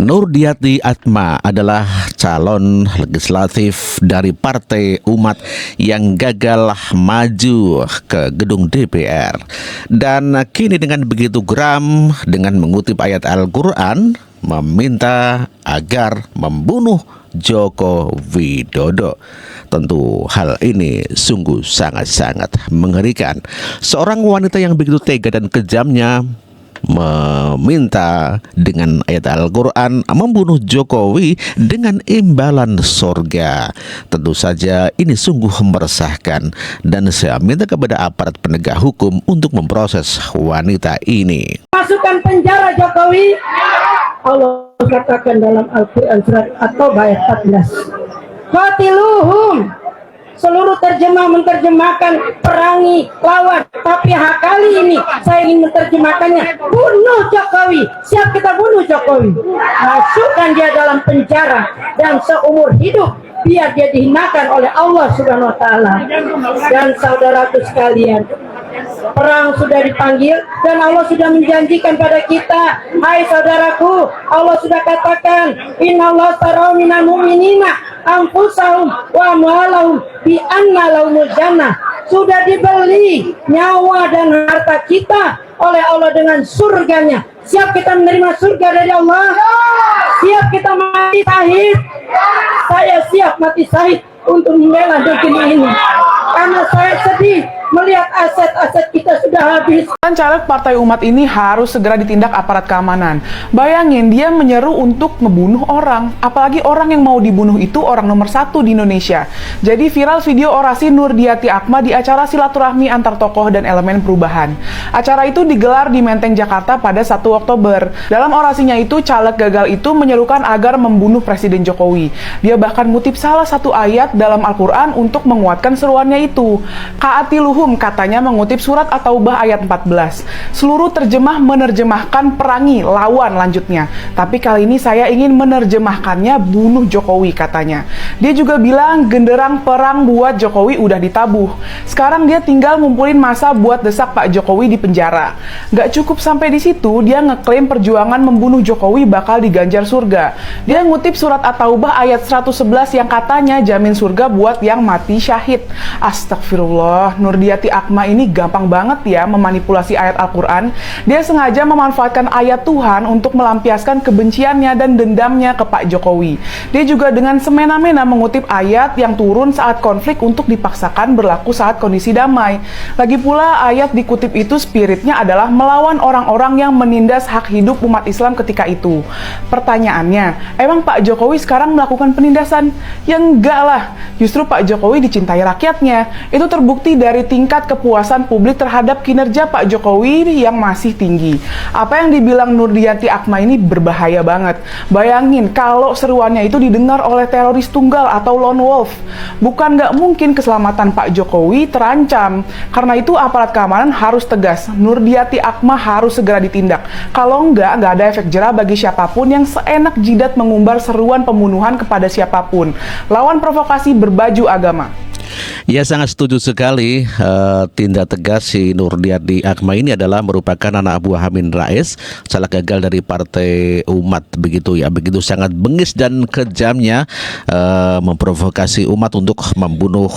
Nurdiati Atma adalah calon legislatif dari Partai Umat yang gagal maju ke gedung DPR. Dan kini dengan begitu geram dengan mengutip ayat Al-Quran, meminta agar membunuh Joko Widodo. Tentu hal ini sungguh sangat-sangat mengerikan. Seorang wanita yang begitu tega dan kejamnya meminta dengan ayat Al-Quran membunuh Jokowi dengan imbalan surga. Tentu saja ini sungguh meresahkan, dan saya minta kepada aparat penegak hukum untuk memproses wanita ini. Masukkan penjara Jokowi. Allah katakan dalam Al-Quran surat At-Taubah ayat 14, qatiluhum. Seluruh terjemah menerjemahkan perangi, lawan, tapi kali ini saya ingin menerjemahkannya bunuh Jokowi. Siap kita bunuh Jokowi, masukkan dia dalam penjara dan seumur hidup biar dia dihinakan oleh Allah Subhanahu wa Ta'ala. Dan saudaraku sekalian, perang sudah dipanggil dan Allah sudah menjanjikan pada kita. Hai saudaraku, Allah sudah katakan, innallaha tara minal mu'minina anfusahum wa amwalahum bi anna lahumul jannah. Sudah dibeli nyawa dan harta kita oleh Allah dengan surganya. Siap kita menerima surga dari Allah? Siap kita mati syahid? Saya siap mati syahid untuk membela negeri ini, karena saya sedih melihat aset-aset kita sudah habis. Caleg Partai Umat ini harus segera ditindak aparat keamanan. Bayangin, dia menyeru untuk membunuh orang, apalagi orang yang mau dibunuh itu orang nomor 1 di Indonesia. Jadi viral video orasi Nurdiati Atma di acara silaturahmi antar tokoh dan elemen perubahan. Acara itu digelar di Menteng, Jakarta pada 1 Oktober. Dalam orasinya itu, caleg gagal itu menyerukan agar membunuh Presiden Jokowi. Dia bahkan ngutip salah satu ayat dalam Al-Quran untuk menguatkan seruannya itu. Ka'atiluhum katanya mengutip surat At-Taubah ayat 14. Seluruh terjemah menerjemahkan perangi, lawan lanjutnya. Tapi kali ini saya ingin menerjemahkannya bunuh Jokowi katanya. Dia juga bilang genderang perang buat Jokowi udah ditabuh. Sekarang dia tinggal ngumpulin massa buat desak Pak Jokowi di penjara. Gak cukup sampai di situ, dia ngeklaim perjuangan membunuh Jokowi bakal diganjar surga. Dia ngutip surat At-Taubah ayat 111 yang katanya jamin surga buat yang mati syahid. Astagfirullah, Nurdiati Atma ini gampang banget ya memanipulasi ayat Al-Quran. Dia sengaja memanfaatkan ayat Tuhan untuk melampiaskan kebenciannya dan dendamnya ke Pak Jokowi. Dia juga dengan semena-mena mengutip ayat yang turun saat konflik untuk dipaksakan berlaku saat kondisi damai. Lagi pula ayat dikutip itu spiritnya adalah melawan orang-orang yang menindas hak hidup umat Islam ketika itu. Pertanyaannya, emang Pak Jokowi sekarang melakukan penindasan? Ya enggak lah, justru Pak Jokowi dicintai rakyatnya. Itu terbukti dari tingkat kepuasan publik terhadap kinerja Pak Jokowi yang masih tinggi. Apa yang dibilang Nurdiati Atma ini berbahaya banget. Bayangin kalau seruannya itu didengar oleh teroris tunggal atau lone wolf. Bukan nggak mungkin keselamatan Pak Jokowi terancam. Karena itu aparat keamanan harus tegas. Nurdiati Atma harus segera ditindak. Kalau nggak ada efek jera bagi siapapun yang seenak jidat mengumbar seruan pembunuhan kepada siapapun. Lawan provokasi berbaju agama. Ya, sangat setuju sekali. Tindak tegas si Nurdiati Atma ini adalah merupakan anak buah Amin Rais, salah gagal dari Partai Umat, begitu ya. Begitu sangat bengis dan kejamnya memprovokasi umat untuk membunuh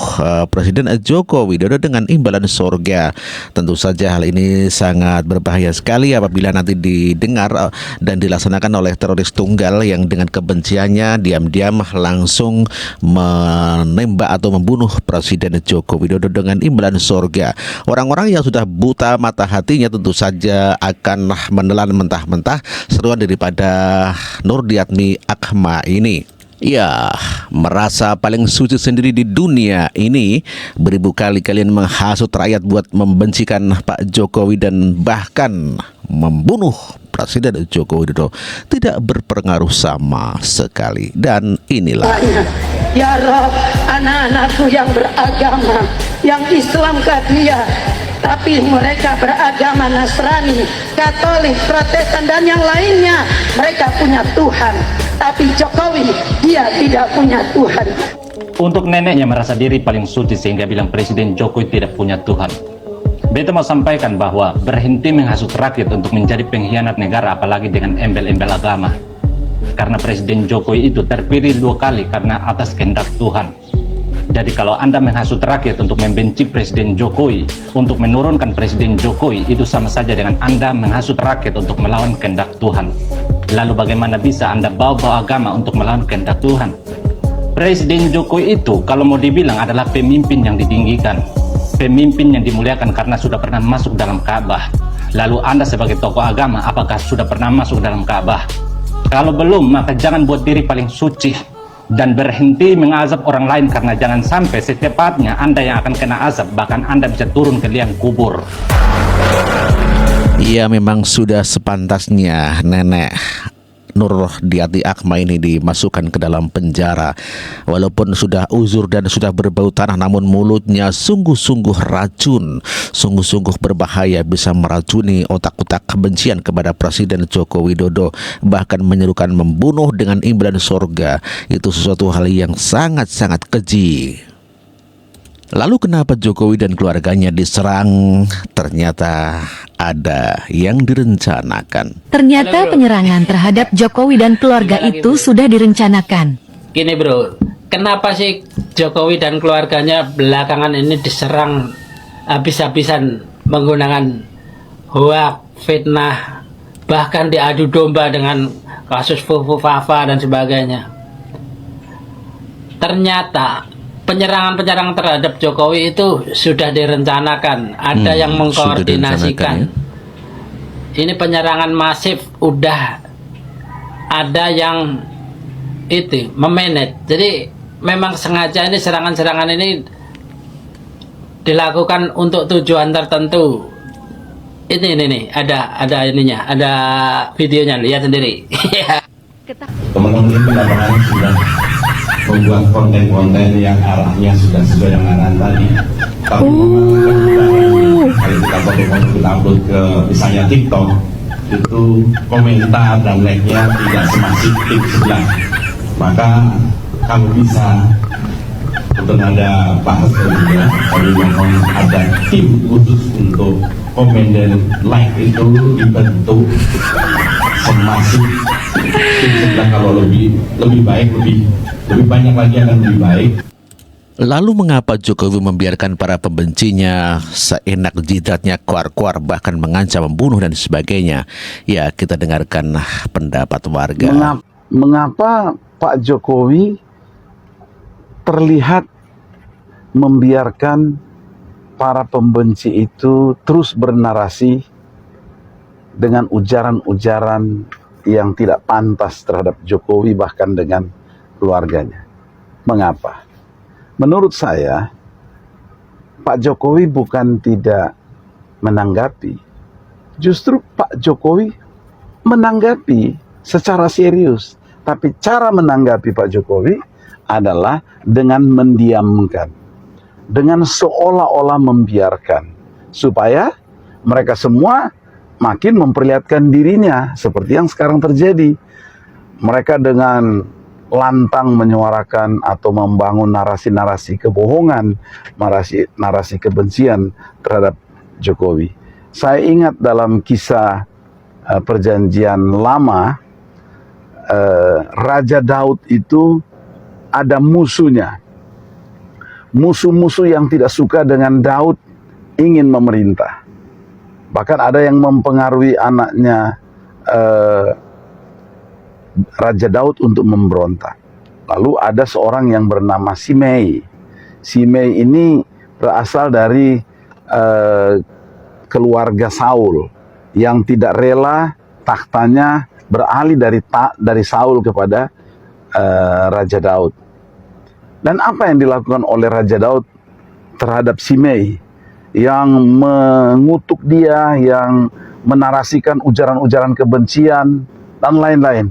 Presiden Joko Widodo dengan imbalan surga. Tentu saja hal ini sangat berbahaya sekali apabila nanti didengar dan dilaksanakan oleh teroris tunggal yang dengan kebenciannya diam-diam langsung menembak atau membunuh Presiden Joko Widodo dengan imbalan surga. Orang-orang yang sudah buta mata hatinya tentu saja akan menelan mentah-mentah seruan daripada Nurdiati Atma ini. Ya, merasa paling suci sendiri di dunia ini, beribu kali kalian menghasut rakyat buat membencikan Pak Jokowi dan bahkan membunuh Presiden Joko Widodo tidak berpengaruh sama sekali. Dan inilah, ya Rob, anak-anakku yang beragama, yang Islam dia, tapi mereka beragama Nasrani, Katolik, Protestan, dan yang lainnya. Mereka punya Tuhan, tapi Jokowi, dia tidak punya Tuhan. Untuk neneknya merasa diri paling suci sehingga bilang Presiden Jokowi tidak punya Tuhan. Beta mau sampaikan bahwa berhenti menghasut rakyat untuk menjadi pengkhianat negara, apalagi dengan embel-embel agama. karena Presiden Jokowi itu terpilih 2 kali karena atas kehendak Tuhan. Jadi kalau Anda menghasut rakyat untuk membenci Presiden Jokowi, untuk menurunkan Presiden Jokowi, itu sama saja dengan Anda menghasut rakyat untuk melawan kehendak Tuhan. Lalu bagaimana bisa Anda bawa-bawa agama untuk melawan kehendak Tuhan? Presiden Jokowi itu kalau mau dibilang adalah pemimpin yang ditinggikan, pemimpin yang dimuliakan karena sudah pernah masuk dalam Ka'bah. Lalu Anda sebagai tokoh agama, apakah sudah pernah masuk dalam Ka'bah? Kalau belum, maka jangan buat diri paling suci dan berhenti mengazab orang lain, karena jangan sampai secepatnya Anda yang akan kena azab, bahkan Anda bisa turun ke liang kubur. Ya, memang sudah sepantasnya Nenek Nur Diati Akma ini dimasukkan ke dalam penjara. Walaupun sudah uzur dan sudah berbau tanah, namun mulutnya sungguh-sungguh racun, sungguh-sungguh berbahaya, bisa meracuni otak-otak kebencian kepada Presiden Joko Widodo, bahkan menyerukan membunuh dengan imbalan surga. Itu sesuatu hal yang sangat-sangat keji. Lalu kenapa Jokowi dan keluarganya diserang? Ternyata ada yang direncanakan. Ternyata penyerangan terhadap Jokowi dan keluarga itu sudah direncanakan. Gini bro, kenapa sih Jokowi dan keluarganya belakangan ini diserang habis-habisan menggunakan hoak, fitnah, bahkan diadu domba dengan kasus Fufu Fafa dan sebagainya? Ternyata penyerangan-penyerangan terhadap Jokowi itu sudah direncanakan, ada yang mengkoordinasikan. Ini penyerangan masif, udah ada yang itu memanage. Jadi memang sengaja ini serangan-serangan ini dilakukan untuk tujuan tertentu. Ini nih, ada ininya, ada videonya, lihat sendiri. Teman-teman di lapangan sudah membuat konten-konten yang arahnya sudah sesuai dengan arahan tadi. Tapi kalau kita foto-foto upload ke misalnya TikTok, itu komentar dan like-nya tidak semasif tim sebelah. Maka kamu bisa untuk ada bahas juga, kami mohon ada tim khusus untuk komen dan like itu dibentuk semasif tim sebelah. Kalau lebih baik, lebih banyak lagi akan lebih baik. Lalu mengapa Jokowi membiarkan para pembencinya seenak jidatnya kuar-kuar, bahkan mengancam membunuh dan sebagainya? Ya, kita dengarkan pendapat warga. Mengapa Pak Jokowi terlihat membiarkan para pembenci itu terus bernarasi dengan ujaran-ujaran yang tidak pantas terhadap Jokowi, bahkan dengan keluarganya? Mengapa? Menurut saya, Pak Jokowi bukan tidak menanggapi. Justru Pak Jokowi menanggapi secara serius. Tapi cara menanggapi Pak Jokowi adalah dengan mendiamkan, dengan seolah-olah membiarkan, supaya mereka semua makin memperlihatkan dirinya seperti yang sekarang terjadi. Mereka dengan lantang menyuarakan atau membangun narasi-narasi kebohongan, narasi kebencian terhadap Jokowi. Saya ingat dalam kisah perjanjian lama, Raja Daud itu ada musuhnya. Musuh-musuh yang tidak suka dengan Daud ingin memerintah. Bahkan ada yang mempengaruhi anaknya Raja Daud untuk memberontak. Lalu ada seorang yang bernama Simei. Simei ini berasal dari keluarga Saul yang tidak rela tahtanya beralih dari Saul kepada Raja Daud. Dan apa yang dilakukan oleh Raja Daud terhadap Simei yang mengutuk dia, yang menarasikan ujaran-ujaran kebencian dan lain-lain?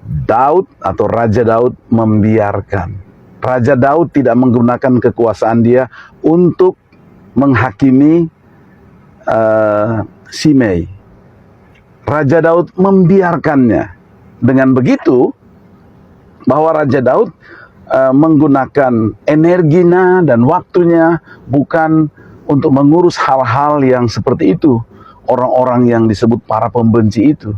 Daud atau Raja Daud membiarkan. Raja Daud tidak menggunakan kekuasaan dia untuk menghakimi Simei. Raja Daud membiarkannya. Dengan begitu, bahwa Raja Daud menggunakan energinya dan waktunya bukan untuk mengurus hal-hal yang seperti itu, orang-orang yang disebut para pembenci itu.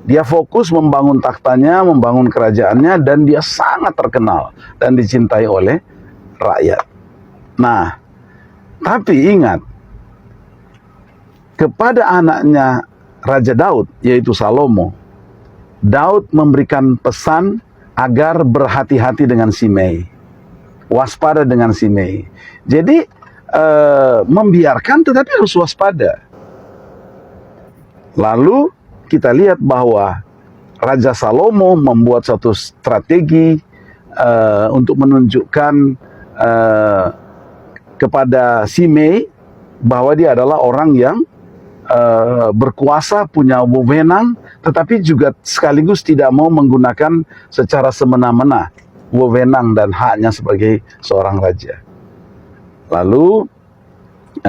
Dia fokus membangun taktanya, membangun kerajaannya, dan dia sangat terkenal dan dicintai oleh rakyat. Nah, tapi ingat, kepada anaknya Raja Daud, yaitu Salomo, Daud memberikan pesan agar berhati-hati dengan Simei, waspada dengan Simei. Jadi membiarkan tetapi harus waspada. Lalu kita lihat bahwa Raja Salomo membuat satu strategi untuk menunjukkan kepada Simei bahwa dia adalah orang yang berkuasa, punya wewenang, tetapi juga sekaligus tidak mau menggunakan secara semena-mena wewenang dan haknya sebagai seorang raja. Lalu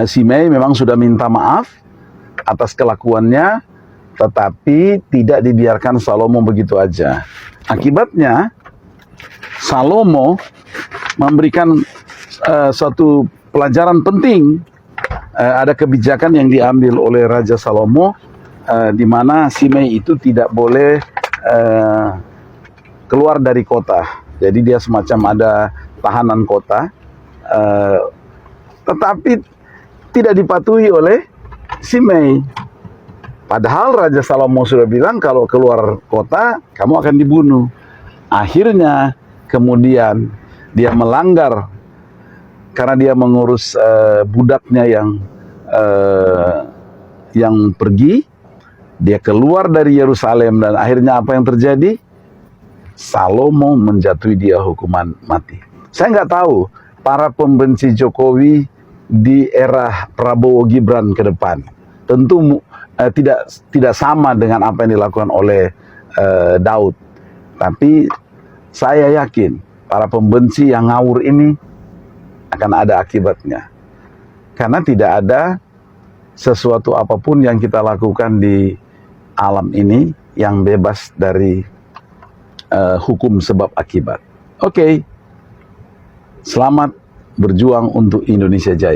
Simei memang sudah minta maaf atas kelakuannya, tetapi tidak dibiarkan Salomo begitu aja. Akibatnya Salomo memberikan suatu pelajaran penting. Ada kebijakan yang diambil oleh Raja Salomo, di mana Simei itu tidak boleh keluar dari kota. Jadi dia semacam ada tahanan kota, tetapi tidak dipatuhi oleh Simei. Padahal Raja Salomo sudah bilang kalau keluar kota kamu akan dibunuh. Akhirnya kemudian dia melanggar karena dia mengurus budaknya yang pergi. Dia keluar dari Yerusalem dan akhirnya apa yang terjadi? Salomo menjatuhi dia hukuman mati. Saya nggak tahu para pembenci Jokowi di era Prabowo Gibran ke depan tentu tidak sama dengan apa yang dilakukan oleh Daud. Tapi saya yakin para pembenci yang ngawur ini akan ada akibatnya. Karena tidak ada sesuatu apapun yang kita lakukan di alam ini yang bebas dari hukum sebab akibat. Oke. Selamat berjuang untuk Indonesia Jaya.